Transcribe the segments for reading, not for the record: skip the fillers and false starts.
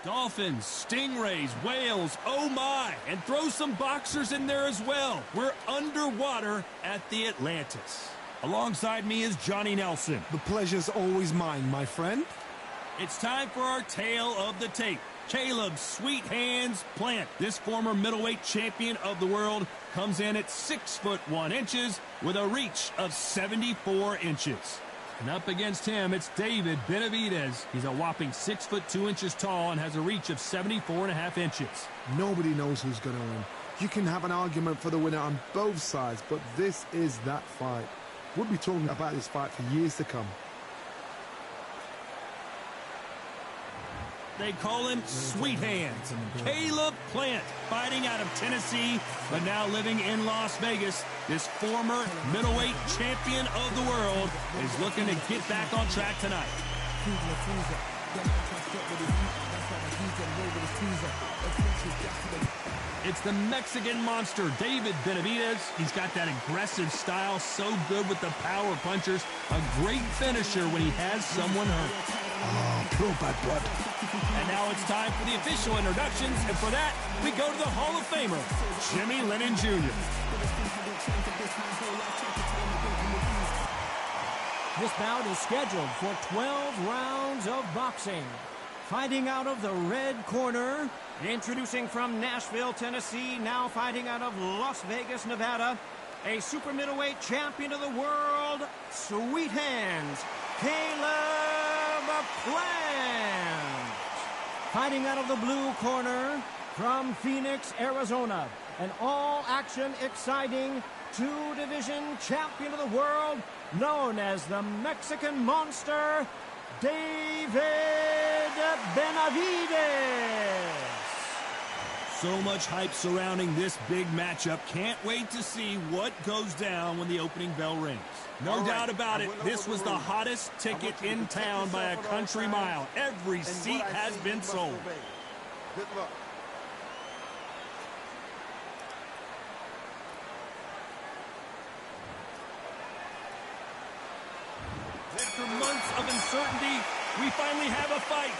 Dolphins, stingrays, whales, oh my, and throw some boxers in there as well. We're underwater at the Atlantis. Alongside me is Johnny Nelson. The pleasure's always mine, my friend. It's time for our tale of the tape. Caleb Sweet Hands Plant, this former middleweight champion of the world, comes in at 6'1" with a reach of 74 inches. And up against him, it's David Benavidez. He's a whopping 6'2" tall and has a reach of 74.5 inches. Nobody knows who's going to win. You can have an argument for the winner on both sides, but this is that fight. We'll be talking about this fight for years to come. They call him Sweet Hands. Caleb Plant, fighting out of Tennessee, but now living in Las Vegas. This former middleweight champion of the world is looking to get back on track tonight. It's the Mexican monster, David Benavidez. He's got that aggressive style, so good with the power punchers. A great finisher when he has someone hurt. Oh, pure bad blood. And now it's time for the official introductions, and for that, we go to the Hall of Famer, Jimmy Lennon Jr. This bout is scheduled for 12 rounds of boxing. Fighting out of the red corner, introducing from Nashville, Tennessee, now fighting out of Las Vegas, Nevada, a super middleweight champion of the world, Sweet Hands, Caleb Plant. Fighting out of the blue corner from Phoenix, Arizona, an all-action, exciting two-division champion of the world known as the Mexican Monster, David Benavidez. So much hype surrounding this big matchup. Can't wait to see what goes down when the opening bell rings. No doubt about it, this was the hottest ticket in town by a country mile. Every seat has been sold. Good luck. After months of uncertainty, we finally have a fight.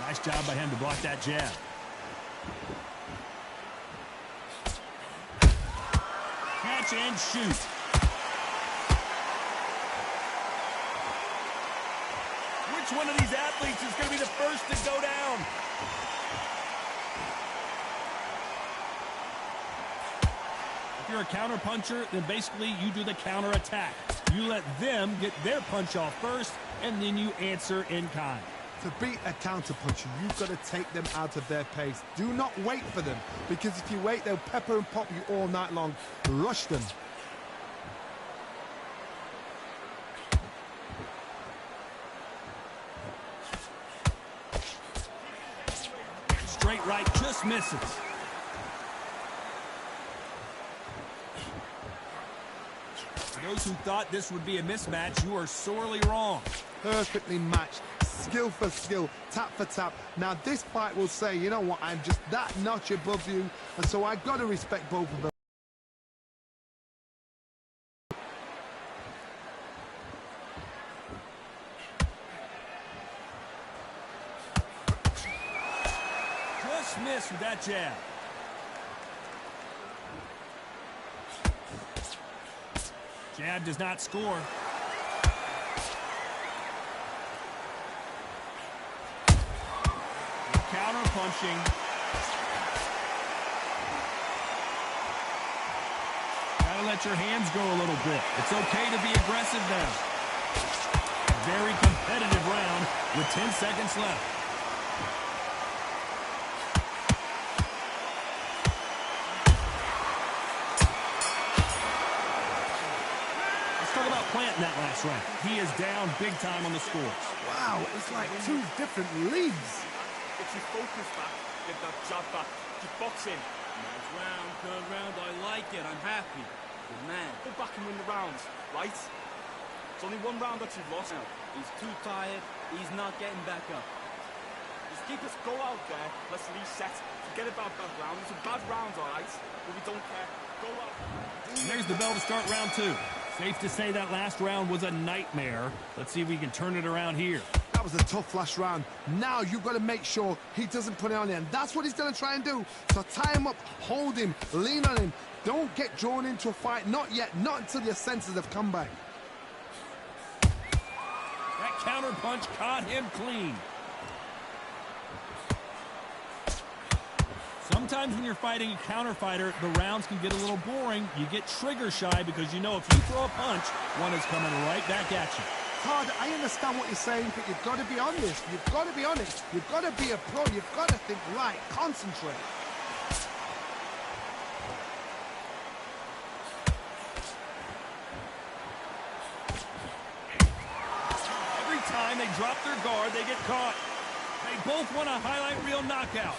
Nice job by him to block that jab. Catch and shoot. Which one of these athletes is going to be the first to go down? If you're a counter puncher, then basically you do the counter attack. You let them get their punch off first, and then you answer in kind. To beat a counter puncher, you've got to take them out of their pace. Do not wait for them, because if you wait, they'll pepper and pop you all night long. Rush them. Straight right, just misses. For those who thought this would be a mismatch, you are sorely wrong. Perfectly matched. Skill for skill, tap for tap. Now this fight will say, you know what, I'm just that notch above you, and so I've got to respect both of them. Just missed with that jab. Jab does not score. Counter punching. Gotta let your hands go a little bit. It's okay to be aggressive now. Very competitive round with 10 seconds left. Let's talk about Plant in that last round. He is down big time on the scores. Wow, it's like two different leagues. Get your focus back, get that jab back, keep boxing. Nice round, good round, I like it, I'm happy. Good man. Go back and win the rounds, right? It's only one round that you've lost now. He's too tired, he's not getting back up. Just keep us, go out there, let's reset, forget about bad rounds. Some bad rounds, alright? But we don't care. Go out. And there's the bell to start round two. Safe to say that last round was a nightmare. Let's see if we can turn it around here. That was a tough last round. Now you've got to make sure he doesn't put it on you, and that's what he's going to try and do. So tie him up, hold him, lean on him. Don't get drawn into a fight. Not yet. Not until your senses have come back. That counter punch caught him clean. Sometimes when you're fighting a counter fighter, the rounds can get a little boring. You get trigger shy because you know if you throw a punch, one is coming right back at you. Todd, I understand what you're saying, but you've got to be honest. You've got to be honest. You've got to be a pro. You've got to think right. Concentrate. Every time they drop their guard, they get caught. They both want a highlight reel knockout.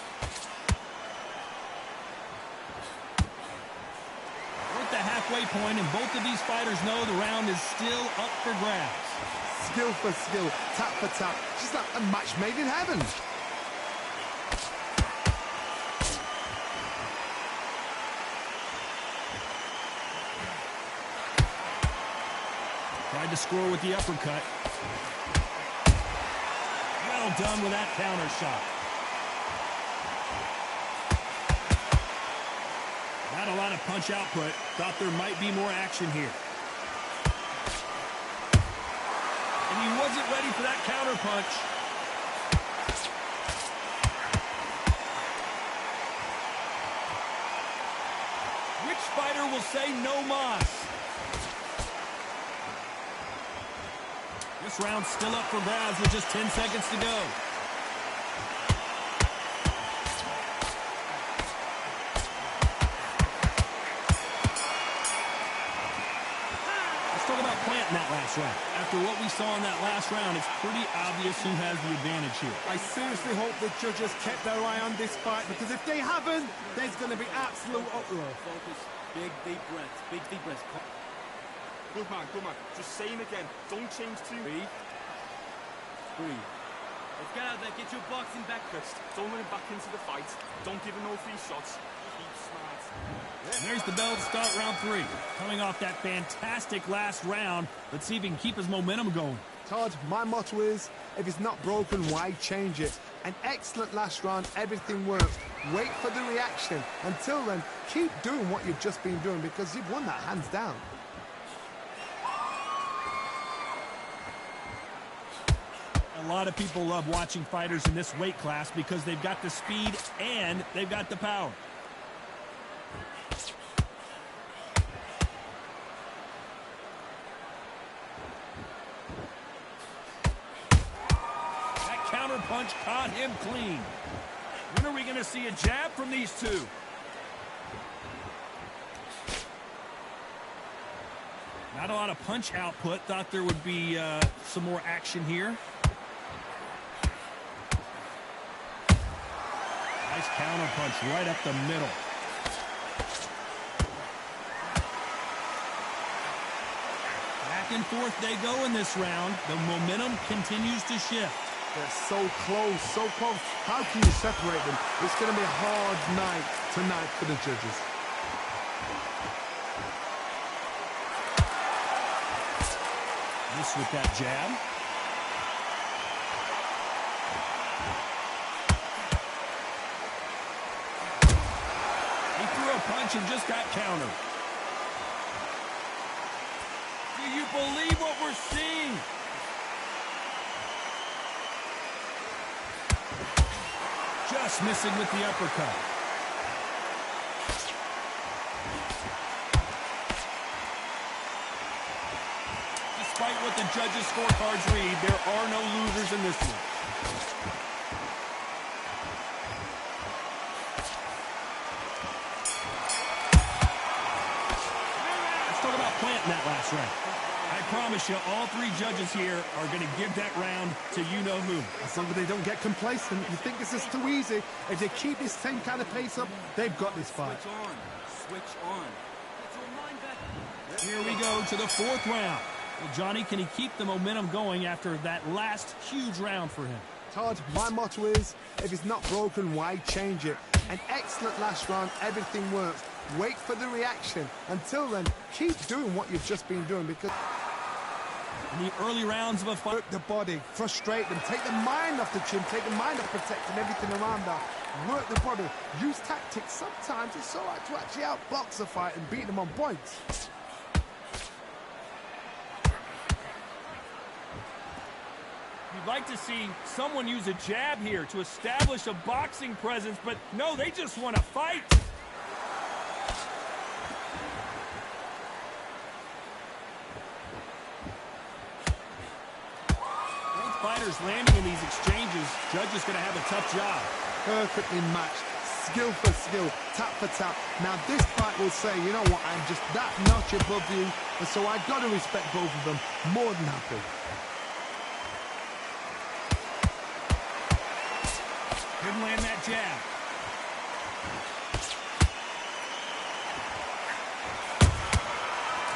We're at the halfway point, and both of these fighters know the round is still up for grabs. Skill for skill, tap for tap, just like a match made in heaven. Tried to score with the uppercut. Well done with that counter shot. Not a lot of punch output. Thought there might be more action here. And he wasn't ready for that counter punch. Which fighter will say no mas? This round's still up for grabs with just 10 seconds to go. In that last round. After what we saw in that last round, it's pretty obvious who has the advantage here. I seriously hope the judges kept their eye on this fight, because if they haven't, there's going to be absolute uproar. Focus. Big deep breaths. Big deep breaths. Good man, good man. Just say him again. Don't change too. Breathe. Breathe. Let's get out there. Get your boxing back. Don't let him back into the fight. Don't give him no free shots. Keep smart. And there's the bell to start round 3. Coming off that fantastic last round, let's see if he can keep his momentum going. Todd, my motto is, if it's not broken, why change it? An excellent last round, everything works. Wait for the reaction. Until then, keep doing what you've just been doing, because you've won that hands down. A lot of people love watching fighters in this weight class because they've got the speed and they've got the power. Punch caught him clean. When are we going to see a jab from these two? Not a lot of punch output. Thought there would be some more action here. Nice counter punch right up the middle. Back and forth they go in this round. The momentum continues to shift. They're so close, so close. How can you separate them? It's going to be a hard night tonight for the judges. Miss with that jab. He threw a punch and just got countered. Do you believe what we're seeing? Just missing with the uppercut. Despite what the judges' scorecards read, there are no losers in this one. Let's talk about planting that last round. I promise you, all 3 judges here are going to give that round to you-know-who. As long as they don't get complacent, you think this is too easy. If they keep this same kind of pace up, they've got this fight. Switch on. Switch on. Get your mind back. Here we go to the 4th round. Well, Johnny, can he keep the momentum going after that last huge round for him? Todd, my motto is, if it's not broken, why change it? An excellent last round. Everything works. Wait for the reaction. Until then, keep doing what you've just been doing because... In the early rounds of a fight... Work the body, frustrate them, take the mind off the chin, take the mind off protecting everything around that. Work the body, use tactics. Sometimes it's all right to actually outbox a fight and beat them on points. You'd like to see someone use a jab here to establish a boxing presence, but no, they just want to fight. Both fighters landing in these exchanges. Judge is going to have a tough job. Perfectly matched, skill for skill, tap for tap. Now this fight will say, you know what, I'm just that notch above you, and so I've got to respect both of them. More than happy. Couldn't land that jab.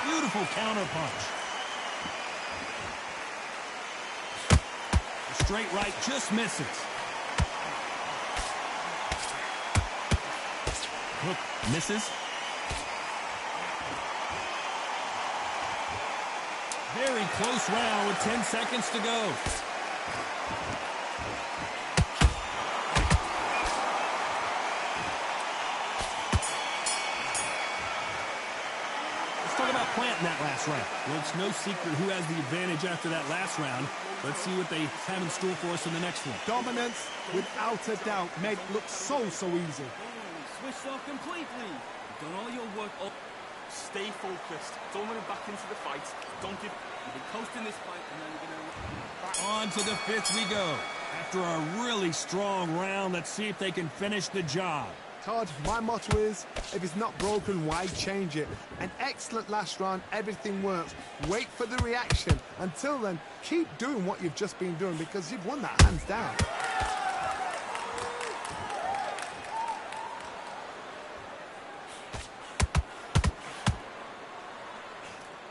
Beautiful counter punch. The straight right just misses. Hook misses. Very close round with 10 seconds to go. Planting that last round. Well, it's no secret who has the advantage after that last round. Let's see what they have in store for us in the next one. Dominance, without a doubt, made it look so easy. Switched off completely. Done all your work. Stay focused. Don't run back into the fight. Don't give... You've been coasting this fight, and now you're gonna... On to the fifth we go. After a really strong round, let's see if they can finish the job. Todd, my motto is, if it's not broken, why change it? An excellent last round, everything works. Wait for the reaction. Until then, keep doing what you've just been doing because you've won that hands down.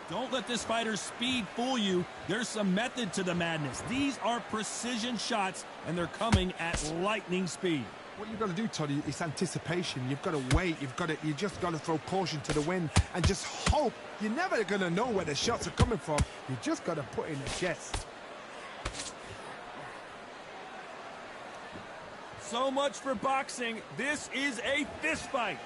Don't let this fighter's speed fool you. There's some method to the madness. These are precision shots, and they're coming at lightning speed. What you've got to do, Toddy, is anticipation. You've got to wait. You just got to throw caution to the wind and just hope. You're never going to know where the shots are coming from. You just got to put in a chest. So much for boxing. This is a fist fight.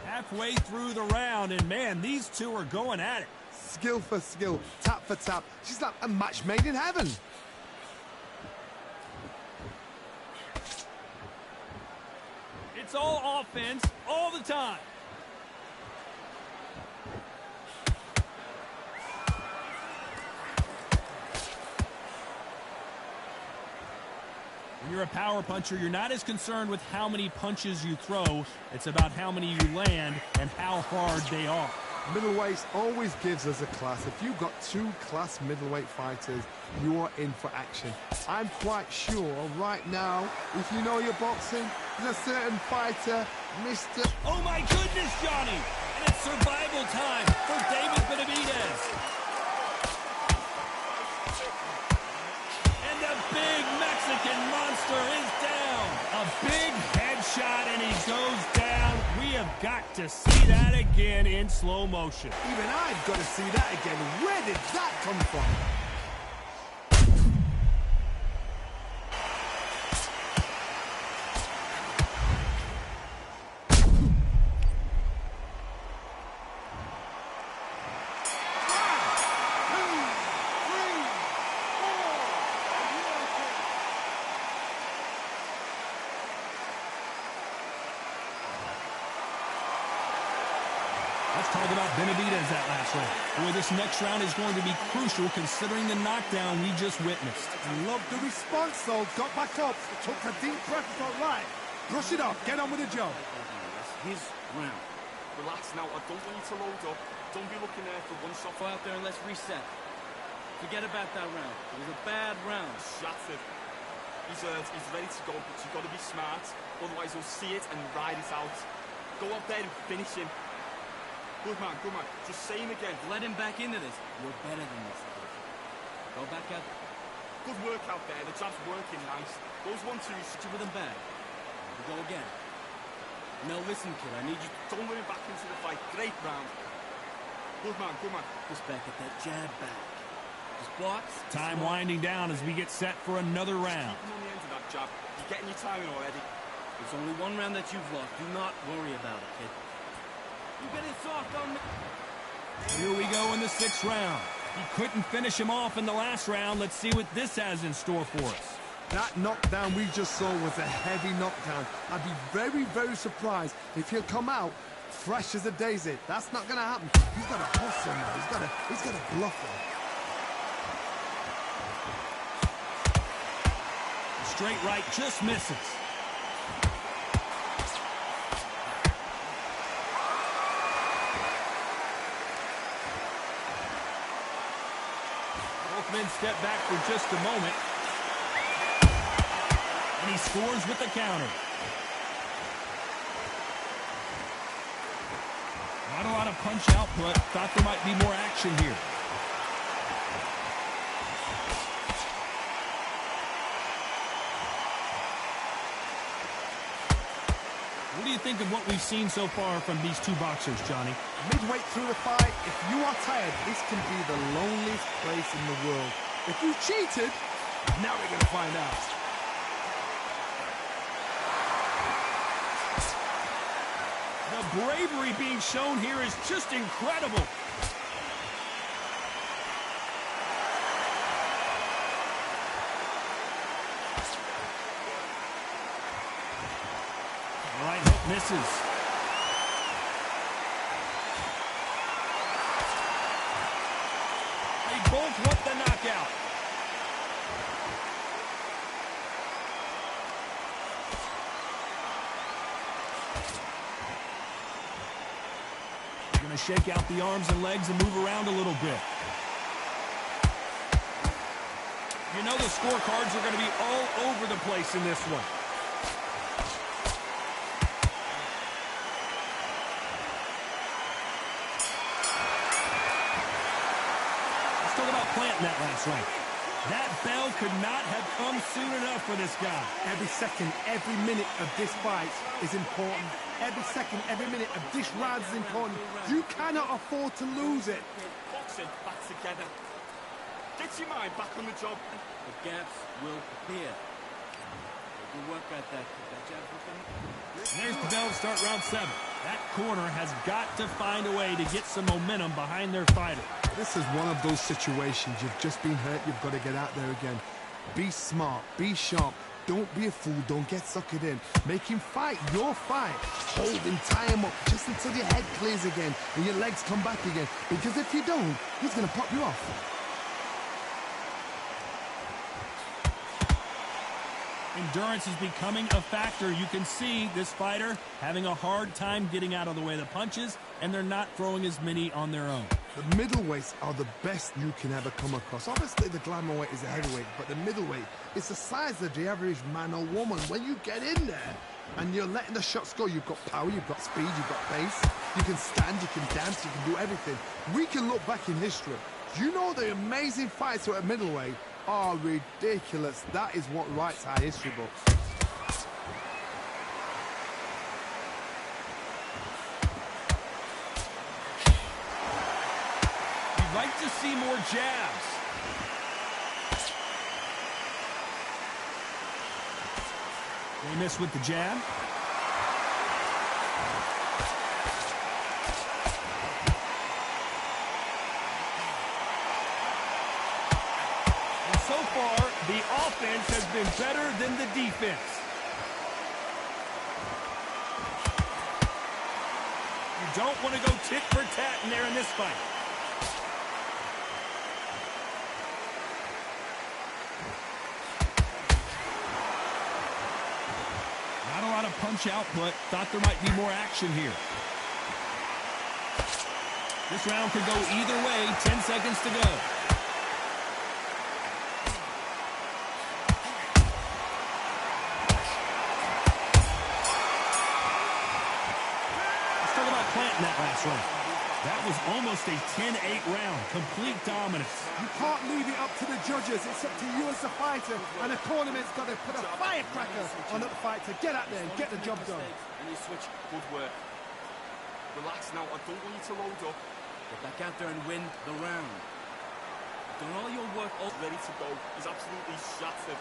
Halfway through the round, and man, these two are going at it. Skill for skill, tap for tap. She's like a match made in heaven. It's all offense, all the time. When you're a power puncher, you're not as concerned with how many punches you throw. It's about how many you land and how hard they are. Middleweights always gives us a class. If you've got two class middleweight fighters, you are in for action. I'm quite sure right now, if you know your boxing, there's a certain fighter, Mr. Oh my goodness, Johnny! And it's survival time for Benavidez. And the big Mexican monster is down. A big headshot and he goes down. We have got to see that again in slow motion. Even I've got to see that again. Where did that come from? Let's talk about Benavidez that last round. Boy, this next round is going to be crucial considering the knockdown we just witnessed. I love the response, though. Got back up, took a deep breath, got right. Brush it off, get on with the job. His round. Relax now. I don't want you to load up. Don't be looking there for one shot. Go out there and let's reset. Forget about that round. It was a bad round. Shattered. He's ready to go, but you've got to be smart. Otherwise, he'll see it and ride it out. Go up there and finish him. Good man, good man. Just say him again. Let him back into this. You're better than this. Go back out. Good work out there. The jab's working nice. Those 1-2s. Hit you with him back. Here we go again. Now listen, kid. I need you to Don't let him back into the fight. Great round. Good man, good man. just back at that jab back. Just blocks. Time winding down as we get set for another round. Keep him on the end of that jab. You're getting your timing already. There's only one round that you've lost. Do not worry about it, kid. You get it soft on me. Here we go in the 6th round. He couldn't finish him off in the last round. Let's see what this has in store for us. That knockdown we just saw was a heavy knockdown. I'd be very, very surprised if he'll come out fresh as a daisy. That's not going to happen. He's got to hustle now. He's got to bluff him. Straight right just misses. Both men step back for just a moment. And he scores with the counter. Not a lot of punch output. Thought there might be more action here. What do you think of what we've seen so far from these two boxers, Johnny? Midway through the fight, if you are tired, this can be the loneliest place in the world. If you cheated, now we're going to find out. The bravery being shown here is just incredible. Right hook misses. They both want the knockout. Going to shake out the arms and legs and move around a little bit. You know the scorecards are going to be all over the place in this one. Planting that last round. That bell could not have come soon enough for this guy. Every second, every minute of this fight is important. Every second, every minute of this round is important. You cannot afford to lose it. Boxing back together. Get your mind back on the job. The gaps will appear. Good work at that. There's the bell to start round 7. That corner has got to find a way to get some momentum behind their fighter. This is one of those situations. You've just been hurt. You've got to get out there again. Be smart. Be sharp. Don't be a fool. Don't get suckered in. Make him fight your fight. Hold him. Tie him up just until your head clears again and your legs come back again. Because if you don't, he's going to pop you off. Endurance is becoming a factor. You can see this fighter having a hard time getting out of the way of the punches, and they're not throwing as many on their own. The middleweights are the best you can ever come across. Obviously, the glamour weight is a heavyweight, but the middleweight is the size of the average man or woman. When you get in there and you're letting the shots go, you've got power, you've got speed, you've got pace. You can stand, you can dance, you can do everything. We can look back in history. You know the amazing fights at middleweight are ridiculous. That is what writes our history books. You'd like to see more jabs. They miss with the jab. So far, the offense has been better than the defense. You don't want to go tit for tat in there in this fight. Not a lot of punch output. Thought there might be more action here. This round could go either way. 10 seconds to go. Planting that last round. That was almost a 10-8 round. Complete dominance. You can't leave it up to the judges. It's up to you as a fighter. And the tournament's got to put a firecracker on the fight to get out there and get the job done. And you switch, good work. Relax now, I don't want you to load up. Get back out there and win the round. Done all your work, all ready to go. He's absolutely shattered.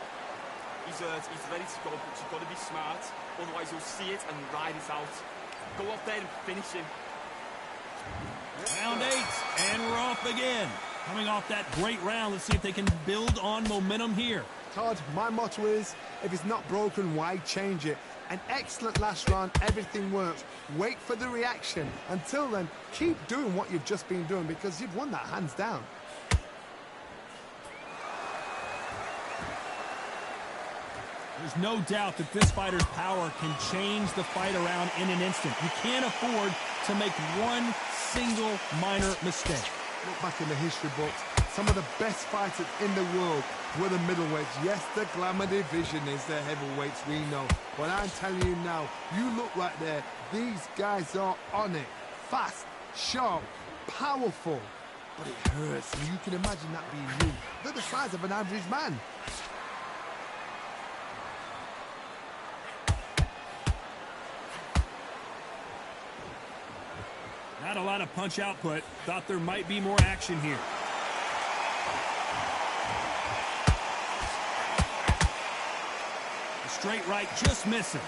He's ready to go, but you've got to be smart. Otherwise you'll see it and ride it out. Go out there and finish him. Round 8, and we're off again. Coming off that great round, let's see if they can build on momentum here. Todd, my motto is, if it's not broken, why change it? An excellent last round, everything works. Wait for the reaction. Until then, keep doing what you've just been doing because you've won that hands down. There's no doubt that this fighter's power can change the fight around in an instant. You can't afford to make one single minor mistake. Look back in the history books. Some of the best fighters in the world were the middleweights. Yes, the glamour division is the heavyweights, we know. But I'm telling you now, you look right there. These guys are on it. Fast, sharp, powerful. But it hurts, and you can imagine that being you. They're the size of an average man. Not a lot of punch output. Thought there might be more action here. The straight right just misses.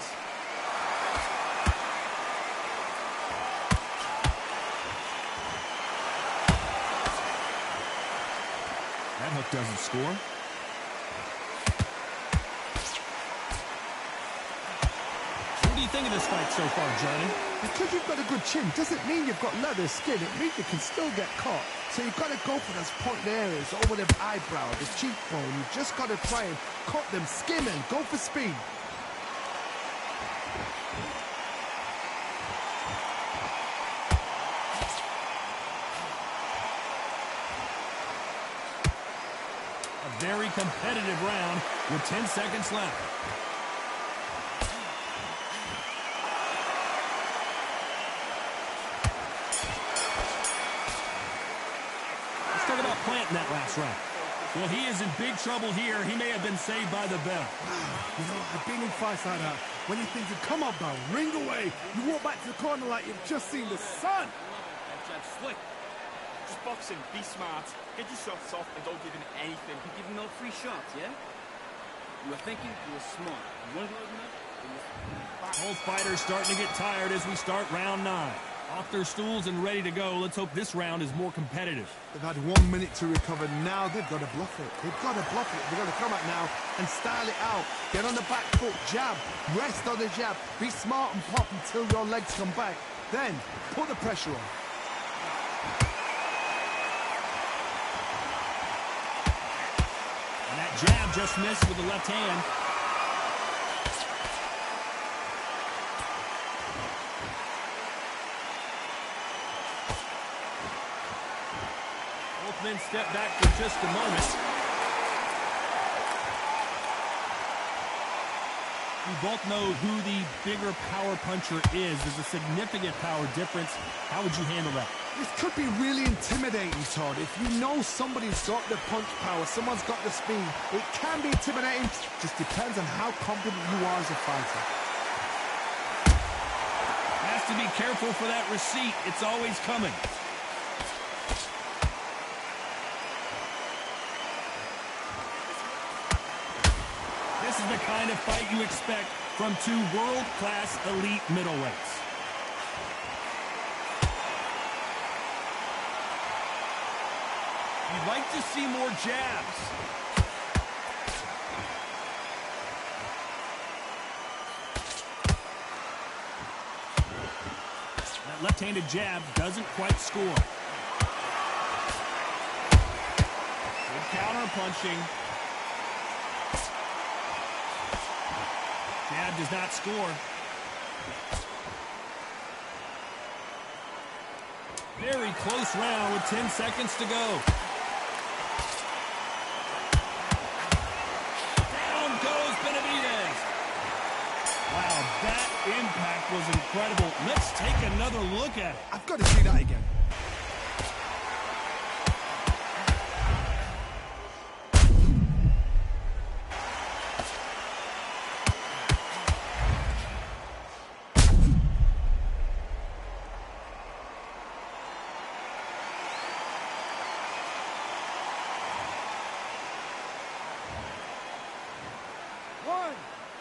That hook doesn't score. What do you think of this fight so far, Johnny? Because you've got a good chin doesn't mean you've got leather skin. It means you can still get caught. So you've got to go for those point areas over the eyebrow, the cheekbone. You've just got to try and cut them, skim and go for speed. A very competitive round with 10 seconds left. In that last round. Well, he is in big trouble here. He may have been saved by the bell. You know, I've been in fights like that. When you think to come up now, ring away. You walk back to the corner like you've just seen the sun. That jab's slick. Just boxing, be smart. Get your shots off and don't give him anything. You give him no free shots, yeah? You were thinking, you were smart. You weren't loading up. Both fighters starting to get tired as we start round 9. Off their stools and ready to go. Let's hope this round is more competitive. They've had 1 minute to recover. Now they've got to bluff it. They've got to bluff it. They've got to come out now and style it out. Get on the back foot, jab, rest on the jab. Be smart and pop until your legs come back. Then put the pressure on. And that jab just missed with the left hand. Men step back for just a moment. We both know who the bigger power puncher is. There's a significant power difference. How would you handle that? This could be really intimidating, Todd. If you know somebody's got the punch power, someone's got the speed, it can be intimidating. Just depends on how confident you are as a fighter. Has to be careful for that receipt. It's always coming. This is the kind of fight you expect from two world-class elite middleweights. You'd like to see more jabs. That left-handed jab doesn't quite score. Good counter-punching. Jab does not score. Very close round with 10 seconds to go. Down goes Benavidez. Wow, that impact was incredible. Let's take another look at it. I've got to see that again.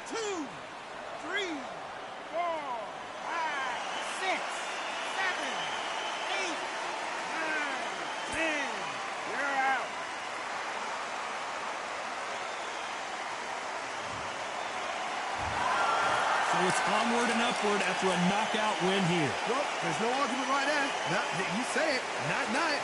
2, 3, 4, 5, 6, 7, 8, 9, 10. You're out. So it's onward and upward after a knockout win here. Well, there's no argument right there. You say it. Night-night.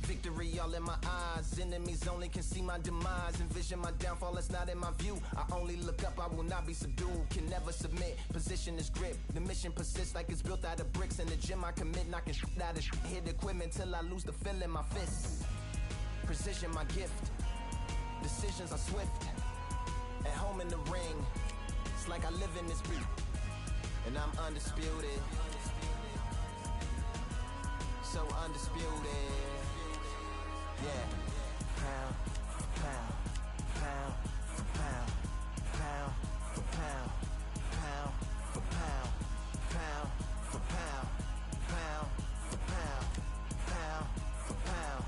Victory all in my eyes, enemies only can see my demise. Envision my downfall, it's not in my view. I only look up, I will not be subdued. Can never submit, position is grip. The mission persists like it's built out of bricks. In the gym I commit, knocking shit out of shit. Hit equipment till I lose the feel in my fists. Precision my gift, decisions are swift. At home in the ring, it's like I live in this beat. And I'm undisputed, so undisputed. Yeah. Pound for pound, pound for pound, pound for pound, pound for pound, pound for pound, pound for pound, pound for pound,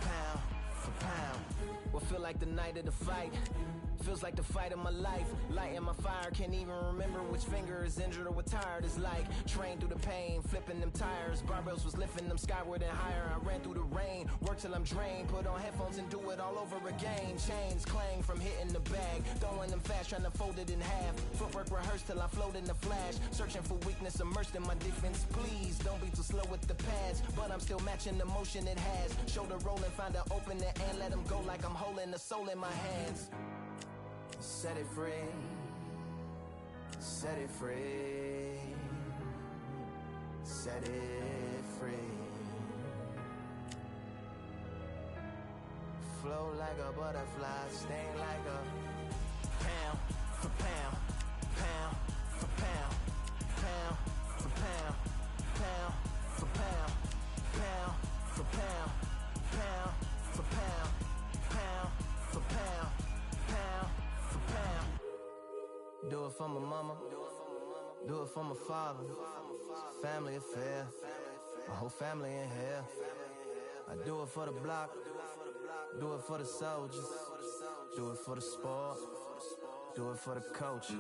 pound for pound. What feel like the night of the fight? Feels like the fight of my life. Lighting my fire, can't even remember which finger is injured or what tired is like. Train through the pain, flipping them tires. Barbells was lifting them skyward and higher. I ran through the rain, work till I'm drained. Put on headphones and do it all over again. Chains clang from hitting the bag. Throwing them fast, trying to fold it in half. Footwork rehearsed till I float in the flash. Searching for weakness, immersed in my defense. Please, don't be too slow with the pads. But I'm still matching the motion it has. Shoulder rolling, find an opening and let them go like I'm holding the soul in my hands. Set it free, set it free, set it free. Flow like a butterfly, sting like a pound for pound, pound for pound, pound for pound, pound for pound, pound for pound, pound for pound, pound for pound, pound. Do it for my mama, do it for my father. Family affair, my whole family in here. I do it for the block, do it for the soldiers, do it for the sport, do it for the culture.